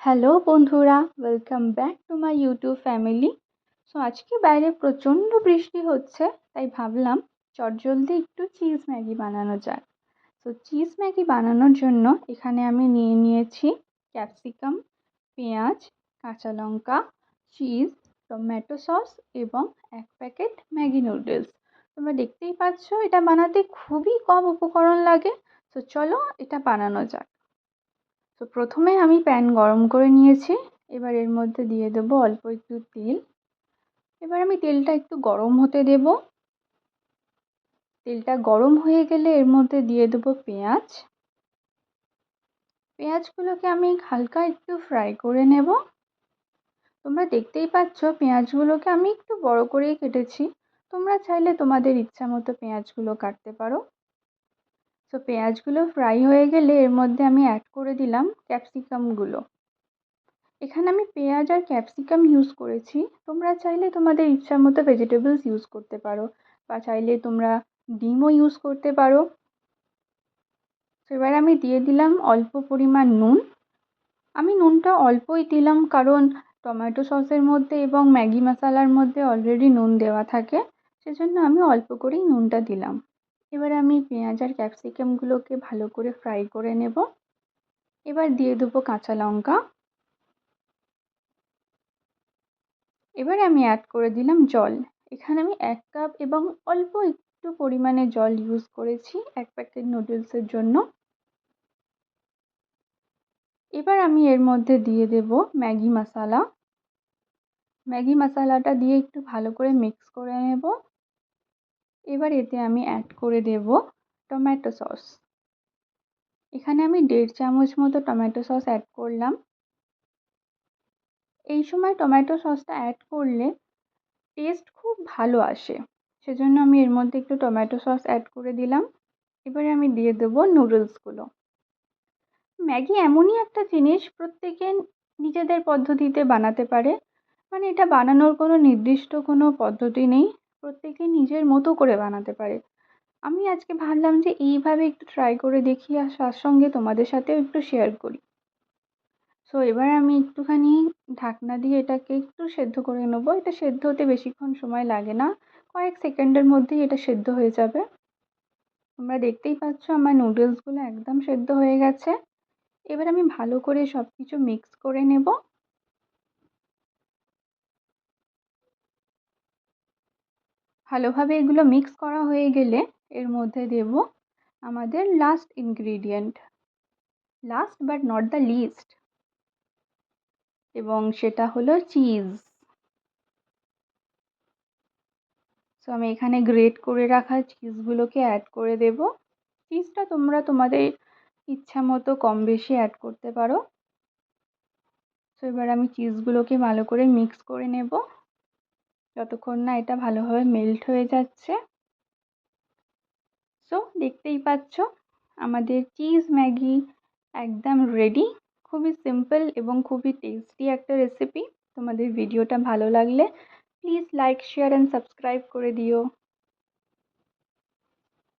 Hello বন্ধুরা, welcome back to my YouTube family. আজকে বাইরে প্রচণ্ড বৃষ্টি হচ্ছে, তাই ভাবলাম চটজলদি একটু চিজ ম্যাগি বানানো যাক। চিজ ম্যাগি বানানোর জন্য এখানে আমি নিয়ে নিয়েছি ক্যাপসিকাম, পেঁয়াজ, কাঁচা লঙ্কা, চিজ, টমেটো সস এবং 1 প্যাকেট ম্যাগি নুডলস। তোমরা দেখতেই পাচ্ছ এটা বানাতে খুবই কম উপকরণ লাগে। চলো এটা বানানো যাক। প্রথমে আমি প্যান গরম করে নিয়েছি। এবার এর মধ্যে দিয়ে দেবো অল্প একটু তেল। এবার আমি তেলটা একটু গরম হতে দেব। তেলটা গরম হয়ে গেলে এর মধ্যে দিয়ে দেবো পেঁয়াজ। পেঁয়াজগুলোকে আমি হালকা একটু ফ্রাই করে নেব। তোমরা দেখতেই পাচ্ছ পেঁয়াজগুলোকে আমি একটু বড় করেই কেটেছি। তোমরা চাইলে তোমাদের ইচ্ছা মতো পেঁয়াজগুলো কাটতে পারো। পেঁয়াজগুলো ফ্রাই হয়ে গেলে এর মধ্যে আমি অ্যাড করে দিলাম ক্যাপসিকামগুলো। এখানে আমি পেঁয়াজ আর ক্যাপসিকাম ইউজ করেছি। তোমরা চাইলে তোমাদের ইচ্ছা মতো ভেজিটেবলস ইউজ করতে পারো, বা চাইলে তোমরা ডিমও ইউজ করতে পারো। এবার আমি দিয়ে দিলাম অল্প পরিমাণ নুন। আমি নুনটা অল্পই দিলাম কারণ টমেটো সসের মধ্যে এবং ম্যাগি মশলার মধ্যে অলরেডি নুন দেওয়া থাকে, সেজন্য আমি অল্প করেই নুনটা দিলাম। এবার আমি পেঁয়াজ আর ক্যাপসিকামগুলোকে ভালো করে ফ্রাই করে নেব। এবার দিয়ে দেবো কাঁচা লঙ্কা। এবার আমি অ্যাড করে দিলাম জল। এখানে আমি 1 কাপ এবং অল্প একটু পরিমাণে জল ইউজ করেছি 1 প্যাকেট নুডলসের জন্য। এবার আমি এর মধ্যে দিয়ে দেব ম্যাগি মশলা। ম্যাগি মশলাটা দিয়ে একটু ভালো করে মিক্স করে নেব। এবার এতে আমি অ্যাড করে দেব টমেটো সস। এখানে আমি 1.5 চামচ মতো টমেটো সস অ্যাড করলাম। এই সময় টমেটো সসটা অ্যাড করলে টেস্ট খুব ভালো আসে, সেজন্য আমি এর মধ্যে একটু টমেটো সস অ্যাড করে দিলাম। এবারে আমি দিয়ে দেবো নুডলসগুলো। ম্যাগি এমনই একটা জিনিস প্রত্যেকে নিজেদের পদ্ধতিতে বানাতে পারে। মানে এটা বানানোর কোনো নির্দিষ্ট কোনো পদ্ধতি নেই, প্রত্যেকে নিজের মতো করে বানাতে পারে। আমি আজকে ভাবলাম যে এইভাবে একটু ট্রাই করে দেখি আর তার সঙ্গে তোমাদের সাথেও একটু শেয়ার করি। এবার আমি একটুখানি ঢাকনা দিয়ে এটাকে একটু সেদ্ধ করে নেবো। এটা সেদ্ধ হতে বেশিক্ষণ সময় লাগে না, কয়েক সেকেন্ডের মধ্যেই এটা সেদ্ধ হয়ে যাবে। তোমরা দেখতেই পাচ্ছ আমার নুডলসগুলো একদম সেদ্ধ হয়ে গেছে। এবার আমি ভালো করে সব কিছু মিক্স করে নেব। ভালোভাবে এগুলো মিক্স করা হয়ে গেলে এর মধ্যে দেব আমাদের last ingredient, last but not the least, এবং সেটা হলো চিজ। আমি এখানে গ্রেট করে রাখা চিজগুলোকে অ্যাড করে দেব। চিজটা তোমরা তোমাদের ইচ্ছা মতো কম বেশি অ্যাড করতে পারো। এবার আমি চিজগুলোকে ভালো করে মিক্স করে নেব যতক্ষণ না এটা ভালোভাবে মেল্ট হয়ে যাচ্ছে। দেখতেই পাচ্ছ আমাদের চিজ ম্যাগি একদম রেডি। খুবই সিম্পল এবং খুবই টেস্টি একটা রেসিপি। তোমাদের ভিডিওটা ভালো লাগলে please like, share and subscribe করে দিও।